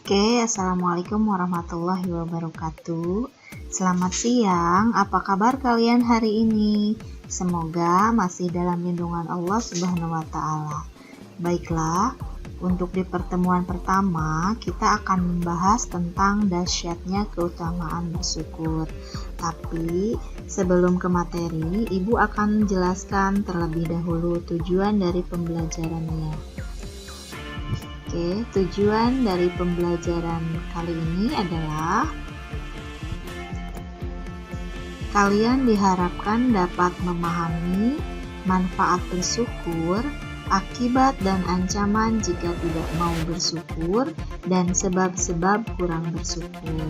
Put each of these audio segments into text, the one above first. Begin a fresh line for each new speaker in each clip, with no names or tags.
Oke, Assalamualaikum warahmatullahi wabarakatuh. Selamat siang, apa kabar kalian hari ini? Semoga masih dalam lindungan Allah Subhanahu wa Ta'ala. Baiklah, untuk di pertemuan pertama kita akan membahas tentang dahsyatnya keutamaan bersyukur. Tapi sebelum ke materi, Ibu akan menjelaskan terlebih dahulu tujuan dari pembelajarannya. Oke, tujuan dari pembelajaran kali ini adalah kalian diharapkan dapat memahami manfaat bersyukur, akibat dan ancaman jika tidak mau bersyukur, dan sebab-sebab kurang bersyukur.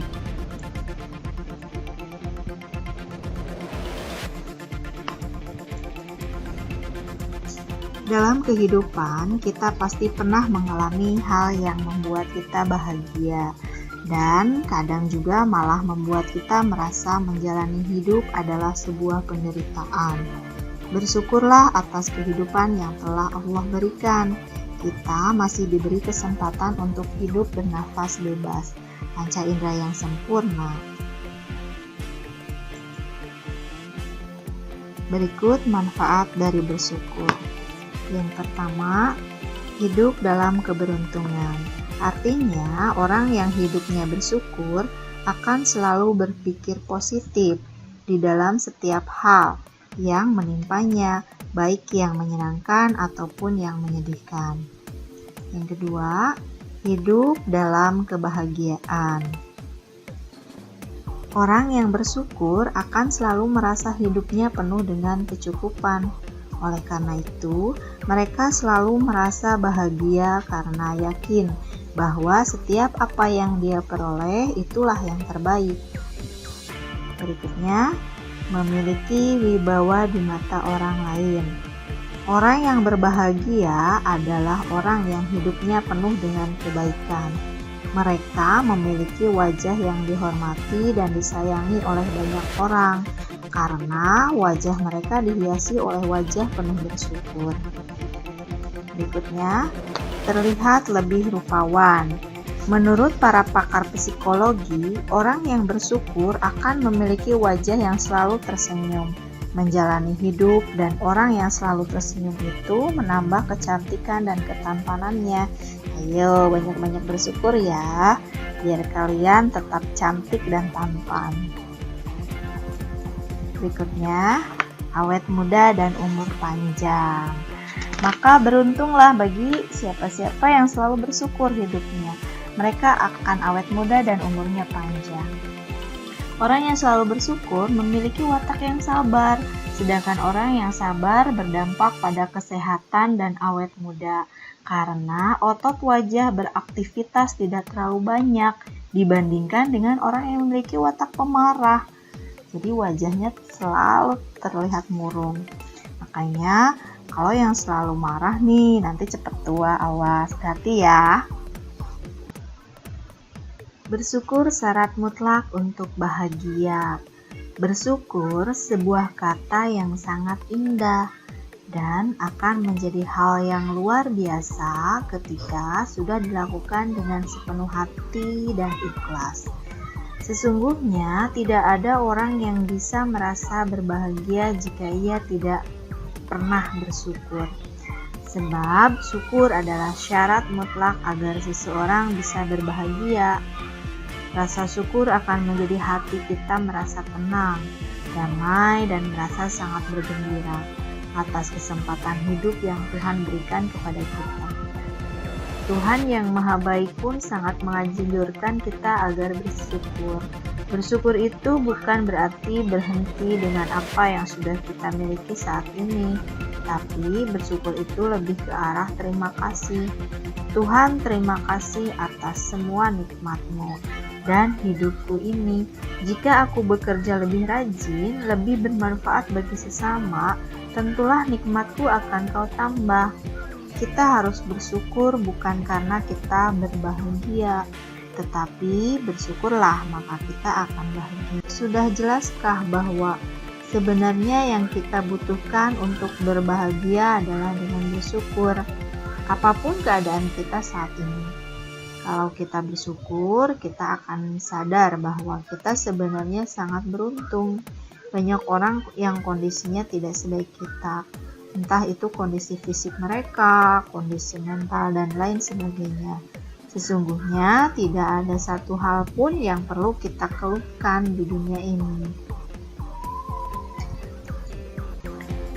Dalam kehidupan, kita pasti pernah mengalami hal yang membuat kita bahagia, dan kadang juga malah membuat kita merasa menjalani hidup adalah sebuah penderitaan. Bersyukurlah atas kehidupan yang telah Allah berikan. Kita masih diberi kesempatan untuk hidup bernafas bebas, panca indera yang sempurna. Berikut manfaat dari bersyukur. Yang pertama, hidup dalam keberuntungan. Artinya, orang yang hidupnya bersyukur akan selalu berpikir positif di dalam setiap hal yang menimpanya, baik yang menyenangkan ataupun yang menyedihkan. Yang kedua, hidup dalam kebahagiaan. Orang yang bersyukur akan selalu merasa hidupnya penuh dengan kecukupan. Oleh karena itu, mereka selalu merasa bahagia karena yakin bahwa setiap apa yang dia peroleh itulah yang terbaik. Berikutnya, memiliki wibawa di mata orang lain. Orang yang berbahagia adalah orang yang hidupnya penuh dengan kebaikan. Mereka memiliki wajah yang dihormati dan disayangi oleh banyak orang, karena wajah mereka dihiasi oleh wajah penuh bersyukur. Berikutnya, terlihat lebih rupawan. Menurut para pakar psikologi, orang yang bersyukur akan memiliki wajah yang selalu tersenyum, menjalani hidup, dan orang yang selalu tersenyum itu menambah kecantikan dan ketampanannya. Ayo, banyak-banyak bersyukur ya, biar kalian tetap cantik dan tampan. Berikutnya, awet muda dan umur panjang. Maka beruntunglah bagi siapa-siapa yang selalu bersyukur hidupnya. Mereka akan awet muda dan umurnya panjang. Orang yang selalu bersyukur memiliki watak yang sabar, sedangkan orang yang sabar berdampak pada kesehatan dan awet muda, karena otot wajah beraktivitas tidak terlalu banyak dibandingkan dengan orang yang memiliki watak pemarah. Jadi wajahnya selalu terlihat murung. Makanya kalau yang selalu marah nih nanti cepet tua, awas, hati ya. Bersyukur syarat mutlak untuk bahagia. Bersyukur sebuah kata yang sangat indah dan akan menjadi hal yang luar biasa ketika sudah dilakukan dengan sepenuh hati dan ikhlas. Sesungguhnya tidak ada orang yang bisa merasa berbahagia jika ia tidak pernah bersyukur. Sebab syukur adalah syarat mutlak agar seseorang bisa berbahagia. Rasa syukur akan menjadi hati kita merasa tenang, damai, dan merasa sangat bergembira atas kesempatan hidup yang Tuhan berikan kepada kita. Tuhan yang Maha Baik pun sangat menganjurkan kita agar bersyukur. Bersyukur itu bukan berarti berhenti dengan apa yang sudah kita miliki saat ini, tapi bersyukur itu lebih ke arah terima kasih. Tuhan, terima kasih atas semua nikmat-Mu dan hidupku ini. Jika aku bekerja lebih rajin, lebih bermanfaat bagi sesama, tentulah nikmat-Ku akan Kau tambah. Kita harus bersyukur bukan karena kita berbahagia, tetapi bersyukurlah maka kita akan bahagia. Sudah jelaskah bahwa sebenarnya yang kita butuhkan untuk berbahagia adalah dengan bersyukur, apapun keadaan kita saat ini. Kalau kita bersyukur, kita akan sadar bahwa kita sebenarnya sangat beruntung. Banyak orang yang kondisinya tidak sebaik kita, entah itu kondisi fisik mereka, kondisi mental, dan lain sebagainya. Sesungguhnya tidak ada satu hal pun yang perlu kita keluhkan di dunia ini.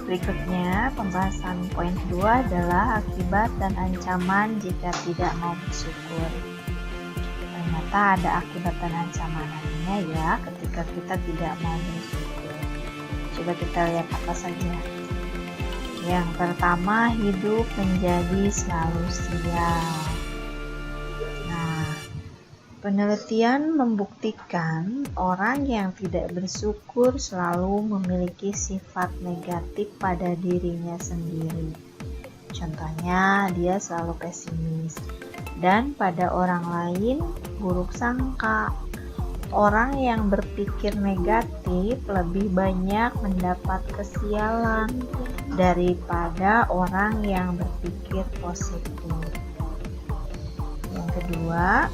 Berikutnya, pembahasan poin kedua adalah akibat dan ancaman jika tidak mau bersyukur. Ternyata ada akibat dan ancamannya ya ketika kita tidak mau bersyukur. Coba kita lihat apa saja. Yang pertama, hidup menjadi selalu sial. Penelitian membuktikan orang yang tidak bersyukur selalu memiliki sifat negatif pada dirinya sendiri. Contohnya, dia selalu pesimis dan pada orang lain buruk sangka. Orang yang berpikir negatif lebih banyak mendapat kesialan daripada orang yang berpikir positif. Yang kedua,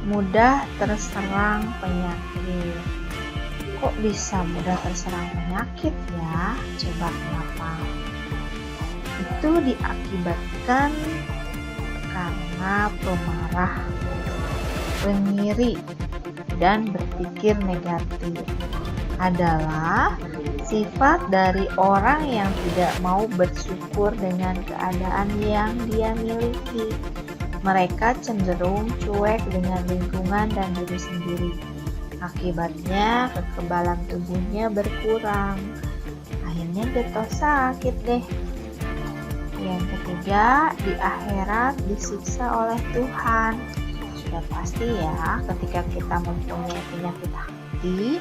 mudah terserang penyakit. Kok bisa mudah terserang penyakit ya? Coba kenapa? Itu diakibatkan karena pemarah, pengiri, dan berpikir negatif adalah sifat dari orang yang tidak mau bersyukur dengan keadaan yang dia miliki. Mereka cenderung cuek dengan lingkungan dan diri sendiri. Akibatnya, kekebalan tubuhnya berkurang. Akhirnya jatuh sakit deh. Yang ketiga, di akhirat disiksa oleh Tuhan. Sudah pasti ya, ketika kita mempunyai penyakit hati,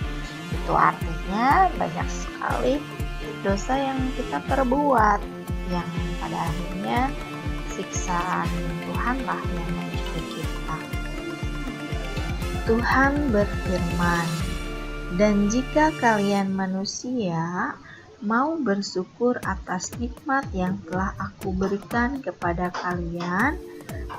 itu artinya banyak sekali dosa yang kita perbuat, yang pada akhirnya siksaan Tuhanlah yang mencuci kita. Tuhan berfirman, "Dan jika kalian manusia mau bersyukur atas nikmat yang telah Aku berikan kepada kalian,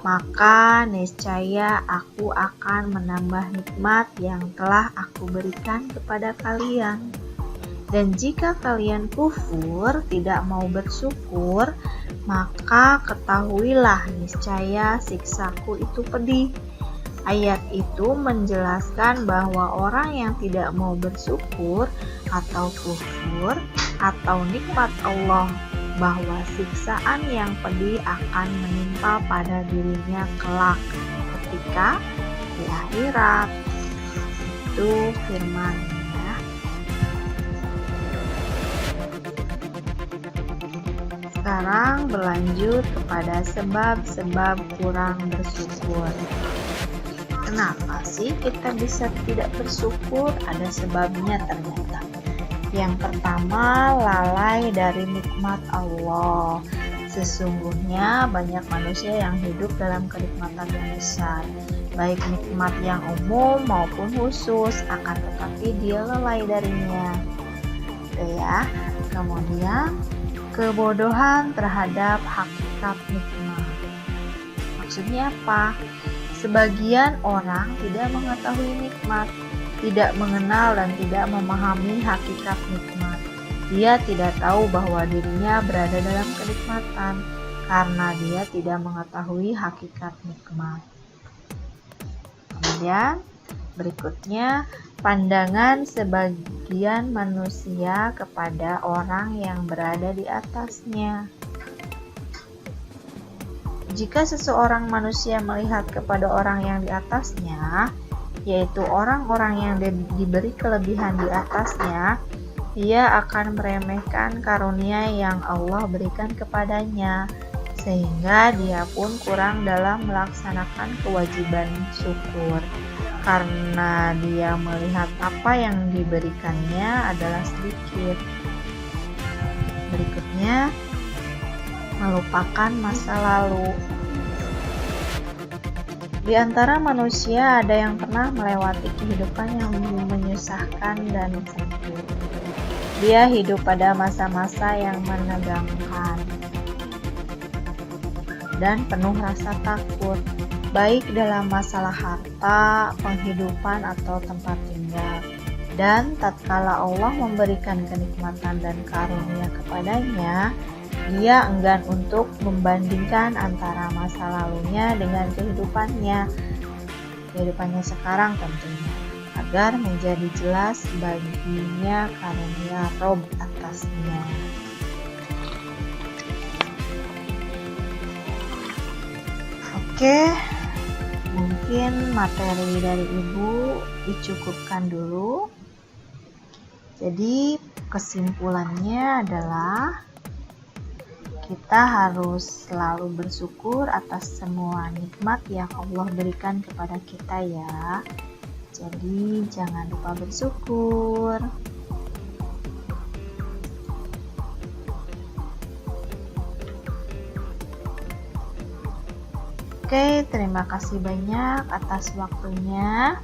maka niscaya Aku akan menambah nikmat yang telah Aku berikan kepada kalian. Dan jika kalian kufur, tidak mau bersyukur, maka ketahuilah niscaya siksaku itu pedih." Ayat itu menjelaskan bahwa orang yang tidak mau bersyukur atau kufur atau nikmat Allah, bahwa siksaan yang pedih akan menimpa pada dirinya kelak ketika di akhirat. Itu firman-Nya. Sekarang berlanjut kepada sebab-sebab kurang bersyukur. Kenapa sih kita bisa tidak bersyukur? Ada sebabnya ternyata. Yang pertama, lalai dari nikmat Allah. Sesungguhnya banyak manusia yang hidup dalam kenikmatan yang besar, baik nikmat yang umum maupun khusus, akan tetapi dia lalai darinya. Oke ya. Kemudian, kebodohan terhadap hakikat nikmat. Maksudnya apa? Sebagian orang tidak mengetahui nikmat, tidak mengenal dan tidak memahami hakikat nikmat. Dia tidak tahu bahwa dirinya berada dalam kenikmatan karena dia tidak mengetahui hakikat nikmat. Kemudian berikutnya, pandangan sebagian manusia kepada orang yang berada di atasnya. Jika seseorang manusia melihat kepada orang yang di atasnya, yaitu orang-orang yang diberi kelebihan di atasnya, ia akan meremehkan karunia yang Allah berikan kepadanya, sehingga dia pun kurang dalam melaksanakan kewajiban syukur, karena dia melihat apa yang diberikannya adalah sedikit. Berikutnya, melupakan masa lalu. Di antara manusia ada yang pernah melewati kehidupan yang menyusahkan dan sakit. Dia hidup pada masa-masa yang menegangkan dan penuh rasa takut. baik dalam masalah harta, penghidupan, atau tempat tinggal. Dan tatkala Allah memberikan kenikmatan dan karunia kepadanya, dia enggan untuk membandingkan antara masa lalunya dengan kehidupannya sekarang tentunya, agar menjadi jelas baginya karunia Rob atasnya. Oke, mungkin materi dari Ibu dicukupkan dulu. Jadi kesimpulannya adalah kita harus selalu bersyukur atas semua nikmat yang Allah berikan kepada kita ya. Jadi jangan lupa bersyukur. Oke, terima kasih banyak atas waktunya.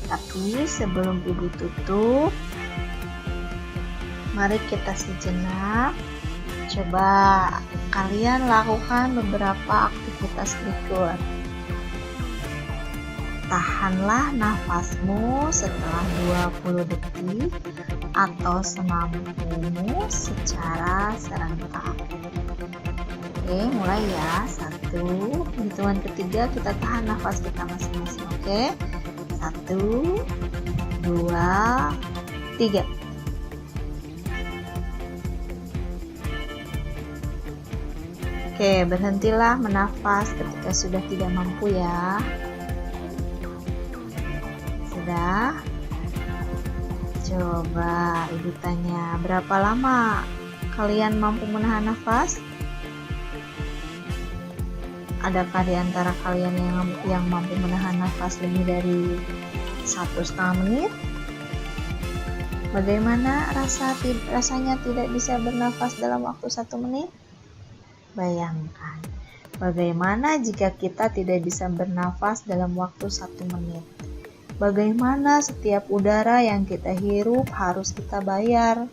Tapi sebelum Ibu tutup, mari kita sejenak coba kalian lakukan beberapa aktivitas berikut. Tahanlah nafasmu setelah 20 detik atau semampumu secara serentak. Oke, mulai ya. 1, hitungan ketiga kita tahan nafas kita masing-masing. Oke, 1, 2, 3. Oke, berhentilah menafas ketika sudah tidak mampu ya. Sudah? Coba Ibu tanya, berapa lama kalian mampu menahan nafas? Adakah di antara kalian yang mampu menahan nafas lebih dari 1,5 menit? Bagaimana rasanya tidak bisa bernafas dalam waktu 1 menit? Bayangkan, bagaimana jika kita tidak bisa bernafas dalam waktu 1 menit? Bagaimana setiap udara yang kita hirup harus kita bayar?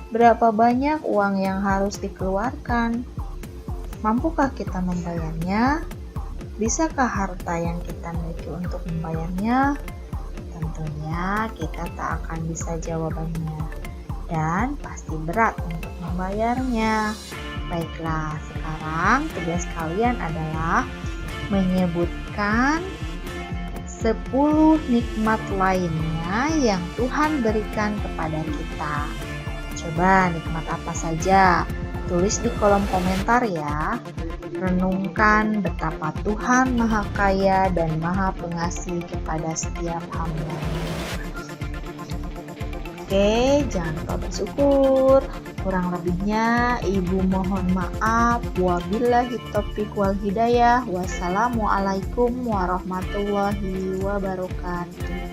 Berapa banyak uang yang harus dikeluarkan? Mampukah kita membayarnya? Bisakah harta yang kita miliki untuk membayarnya? Tentunya kita tak akan bisa jawabannya, dan pasti berat untuk membayarnya. Baiklah, sekarang tugas kalian adalah menyebutkan 10 nikmat lainnya yang Tuhan berikan kepada kita. Coba nikmat apa saja? Tulis di kolom komentar ya. Renungkan betapa Tuhan Maha Kaya dan Maha Pengasih kepada setiap hamba-Nya. Oke, jangan lupa bersyukur. Kurang lebihnya Ibu mohon maaf. Wabillahi taufiq wal hidayah. Wassalamualaikum warahmatullahi wabarakatuh.